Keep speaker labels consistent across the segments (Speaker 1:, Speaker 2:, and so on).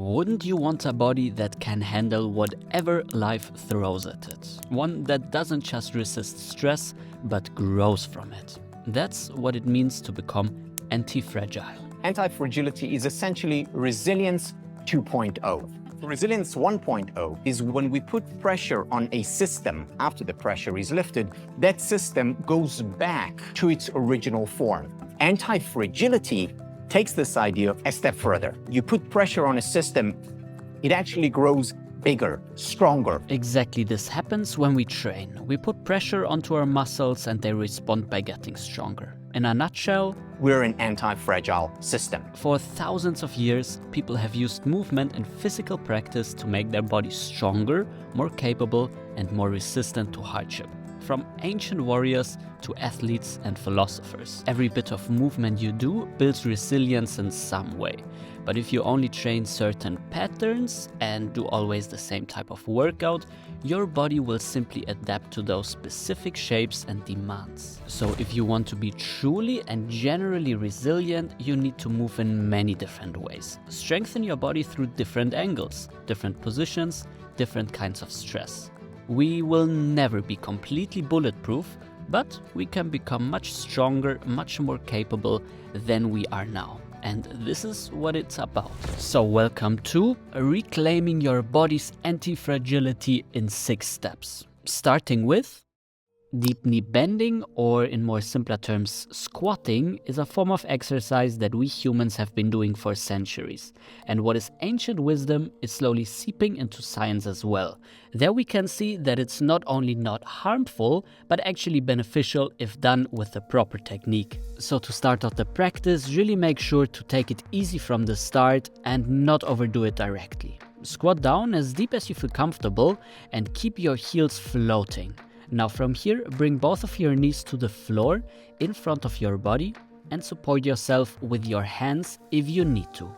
Speaker 1: Wouldn't you want a body that can handle whatever life throws at it? One that doesn't just resist stress, but grows from it. That's what it means to become anti-fragile.
Speaker 2: Antifragility is essentially resilience 2.0. Resilience 1.0 is when we put pressure on a system. After the pressure is lifted, that system goes back to its original form. Antifragility takes this idea a step further. You put pressure on a system, it actually grows bigger, stronger.
Speaker 1: Exactly, this happens when we train. We put pressure onto our muscles and they respond by getting stronger. In a nutshell,
Speaker 2: we're an anti-fragile system.
Speaker 1: For thousands of years, people have used movement and physical practice to make their bodies stronger, more capable, and more resistant to hardship. From ancient warriors to athletes and philosophers. Every bit of movement you do builds resilience in some way. But if you only train certain patterns and do always the same type of workout, your body will simply adapt to those specific shapes and demands. So if you want to be truly and generally resilient, you need to move in many different ways. Strengthen your body through different angles, different positions, different kinds of stress. We will never be completely bulletproof, but we can become much stronger, much more capable than we are now. And this is what it's about. So welcome to Reclaiming Your Body's Anti-Fragility in 6 steps. Starting with deep knee bending, or in more simpler terms, squatting, is a form of exercise that we humans have been doing for centuries. And what is ancient wisdom is slowly seeping into science as well. There we can see that it's not only not harmful, but actually beneficial if done with the proper technique. So to start off the practice, really make sure to take it easy from the start and not overdo it directly. Squat down as deep as you feel comfortable and keep your heels floating. Now from here, bring both of your knees to the floor in front of your body and support yourself with your hands if you need to.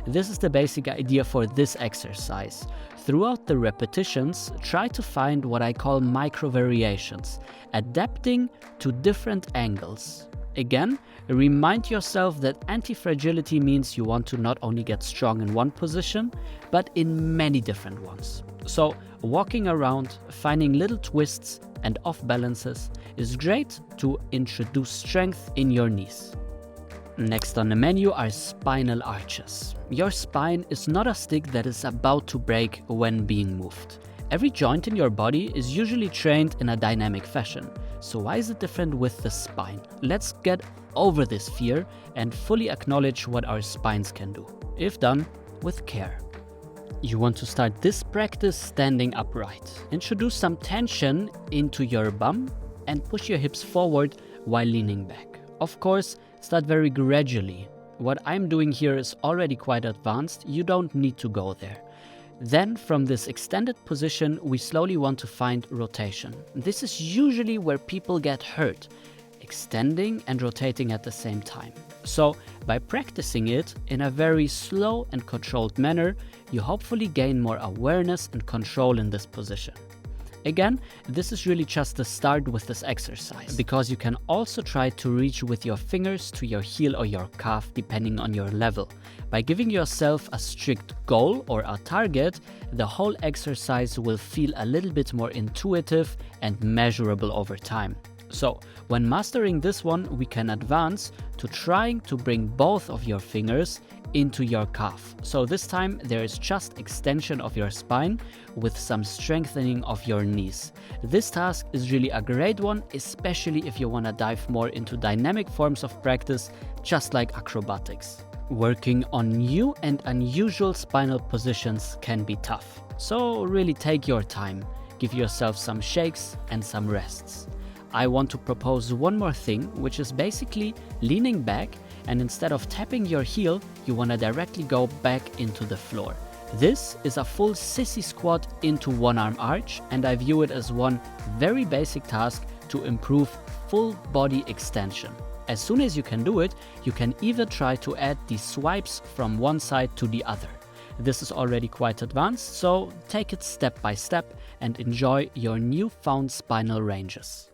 Speaker 1: This is the basic idea for this exercise. Throughout the repetitions, try to find what I call micro variations, adapting to different angles. Again, remind yourself that anti-fragility means you want to not only get strong in one position, but in many different ones. So, walking around, finding little twists and off balances is great to introduce strength in your knees. Next on the menu are spinal arches. Your spine is not a stick that is about to break when being moved. Every joint in your body is usually trained in a dynamic fashion. So why is it different with the spine? Let's get over this fear and fully acknowledge what our spines can do, if done with care. You want to start this practice standing upright. Introduce some tension into your bum and push your hips forward while leaning back. Of course, start very gradually. What I'm doing here is already quite advanced. You don't need to go there. Then from this extended position, we slowly want to find rotation. This is usually where people get hurt, extending and rotating at the same time. So by practicing it in a very slow and controlled manner, you hopefully gain more awareness and control in this position. Again, this is really just the start with this exercise, because you can also try to reach with your fingers to your heel or your calf depending on your level. By giving yourself a strict goal or a target, the whole exercise will feel a little bit more intuitive and measurable over time. So, when mastering this one, we can advance to trying to bring both of your fingers into your calf. So this time there is just extension of your spine with some strengthening of your knees. This task is really a great one, especially if you want to dive more into dynamic forms of practice, just like acrobatics. Working on new and unusual spinal positions can be tough. So really take your time, give yourself some shakes and some rests. I want to propose one more thing, which is basically leaning back, and instead of tapping your heel, you want to directly go back into the floor. This is a full sissy squat into one arm arch, and I view it as one very basic task to improve full body extension. As soon as you can do it, you can even try to add these swipes from one side to the other. This is already quite advanced, so take it step by step and enjoy your newfound spinal ranges.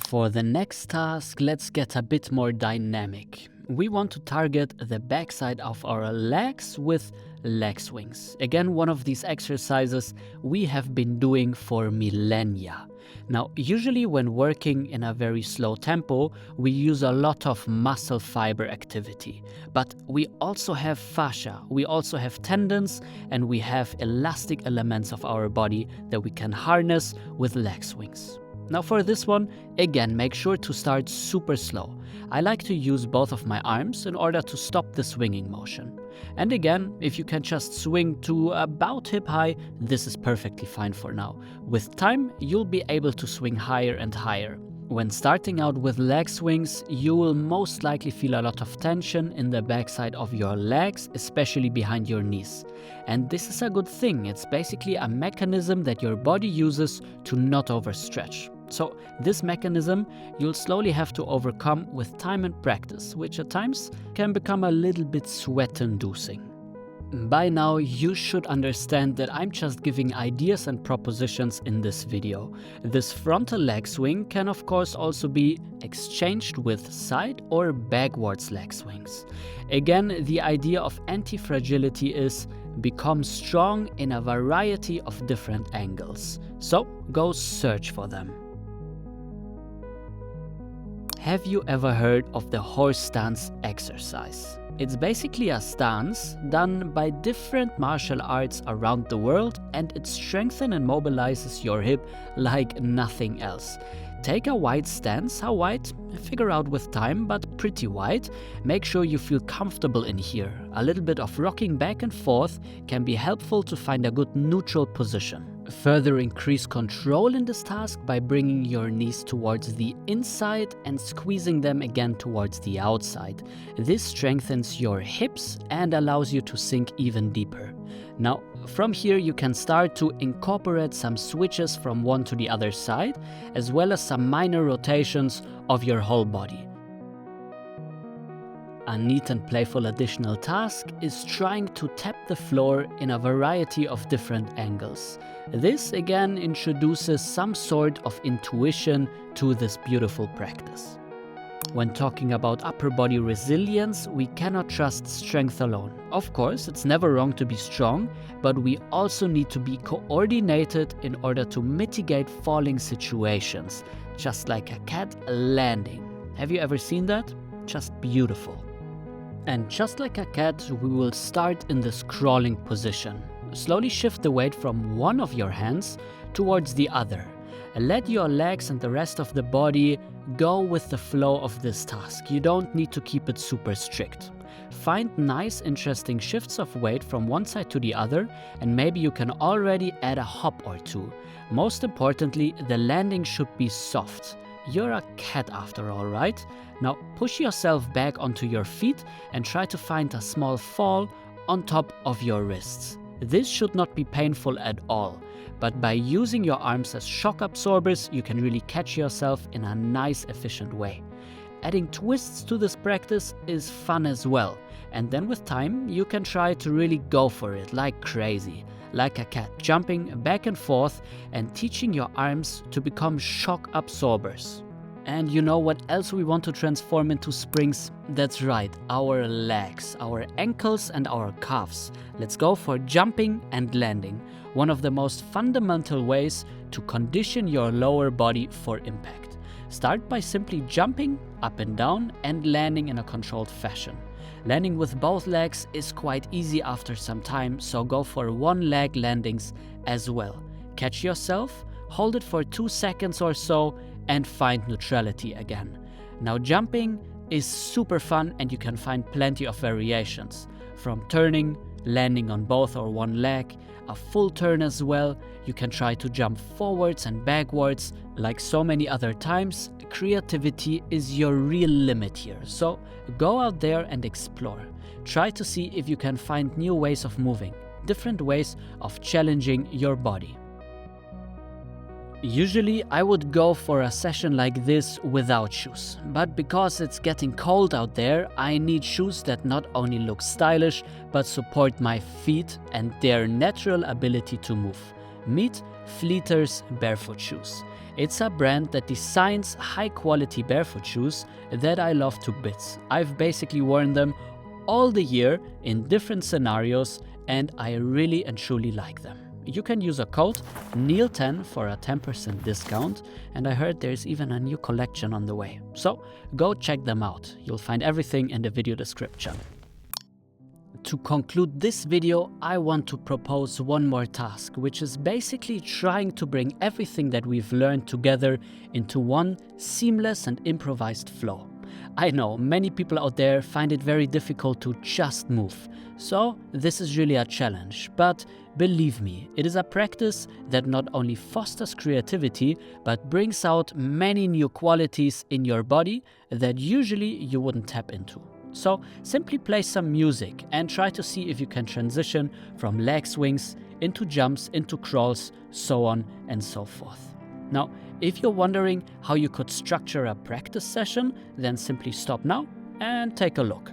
Speaker 1: For the next task, let's get a bit more dynamic. we want to target the backside of our legs with leg swings. Again, one of these exercises we have been doing for millennia. Now, usually when working in a very slow tempo, we use a lot of muscle fiber activity. But we also have fascia, we also have tendons, and we have elastic elements of our body that we can harness with leg swings. Now for this one, again, make sure to start super slow. I like to use both of my arms in order to stop the swinging motion. And again, if you can just swing to about hip high, this is perfectly fine for now. With time, you'll be able to swing higher and higher. When starting out with leg swings, you will most likely feel a lot of tension in the backside of your legs, especially behind your knees. And this is a good thing. It's basically a mechanism that your body uses to not overstretch. So this mechanism you'll slowly have to overcome with time and practice, which at times can become a little bit sweat-inducing. By now, you should understand that I'm just giving ideas and propositions in this video. This frontal leg swing can of course also be exchanged with side or backwards leg swings. Again, the idea of antifragility is become strong in a variety of different angles. So go search for them. Have you ever heard of the horse stance exercise? It's basically a stance done by different martial arts around the world, and it strengthens and mobilizes your hip like nothing else. Take a wide stance. How wide? Figure out with time, but pretty wide. Make sure you feel comfortable in here. A little bit of rocking back and forth can be helpful to find a good neutral position. Further increase control in this task by bringing your knees towards the inside and squeezing them again towards the outside. This strengthens your hips and allows you to sink even deeper. Now, from here you can start to incorporate some switches from one to the other side, as well as some minor rotations of your whole body. A neat and playful additional task is trying to tap the floor in a variety of different angles. This again introduces some sort of intuition to this beautiful practice. When talking about upper body resilience, we cannot trust strength alone. Of course, it's never wrong to be strong, but we also need to be coordinated in order to mitigate falling situations, just like a cat landing. Have you ever seen that? Just beautiful. And just like a cat, we will start in this crawling position. Slowly shift the weight from one of your hands towards the other. Let your legs and the rest of the body go with the flow of this task. You don't need to keep it super strict. Find nice, interesting shifts of weight from one side to the other, and maybe you can already add a hop or two. Most importantly, the landing should be soft. You're a cat after all, right? Now push yourself back onto your feet and try to find a small fall on top of your wrists. This should not be painful at all, but by using your arms as shock absorbers, you can really catch yourself in a nice, efficient way. Adding twists to this practice is fun as well, and then with time, you can try to really go for it like crazy, like a cat, jumping back and forth and teaching your arms to become shock absorbers. And you know what else we want to transform into springs? That's right, our legs, our ankles and our calves. Let's go for jumping and landing, one of the most fundamental ways to condition your lower body for impact. Start by simply jumping up and down and landing in a controlled fashion. Landing with both legs is quite easy after some time, so go for one leg landings as well. Catch yourself, hold it for 2 seconds or so, and find neutrality again. Now jumping is super fun and you can find plenty of variations. From turning, landing on both or one leg, a full turn as well. You can try to jump forwards and backwards. Like so many other times, creativity is your real limit here. So go out there and explore. Try to see if you can find new ways of moving, different ways of challenging your body. Usually I would go for a session like this without shoes, but because it's getting cold out there, I need shoes that not only look stylish, but support my feet and their natural ability to move. Meet Fleeter's barefoot shoes. It's a brand that designs high-quality barefoot shoes that I love to bits. I've basically worn them all the year in different scenarios, and I really and truly like them. You can use a code NEIL10 for a 10% discount, and I heard there's even a new collection on the way. So go check them out. You'll find everything in the video description. To conclude this video, I want to propose one more task, which is basically trying to bring everything that we've learned together into one seamless and improvised flow. I know many people out there find it very difficult to just move, so this is really a challenge. But believe me, it is a practice that not only fosters creativity, but brings out many new qualities in your body that usually you wouldn't tap into. So simply play some music and try to see if you can transition from leg swings into jumps, into crawls, so on and so forth. Now, if you're wondering how you could structure a practice session, then simply stop now and take a look.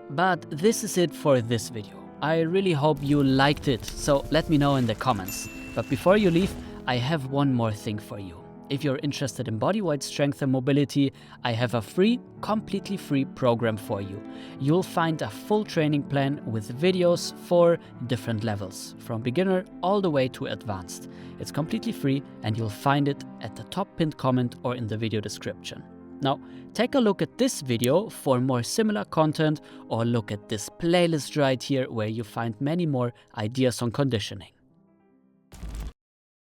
Speaker 1: But this is it for this video. I really hope you liked it, so let me know in the comments. But before you leave, I have one more thing for you. If you're interested in body-wide strength and mobility, I have a completely free program for you. You'll find a full training plan with videos for different levels, from beginner all the way to advanced. It's completely free and you'll find it at the top pinned comment or in the video description. Now, take a look at this video for more similar content, or look at this playlist right here where you find many more ideas on conditioning.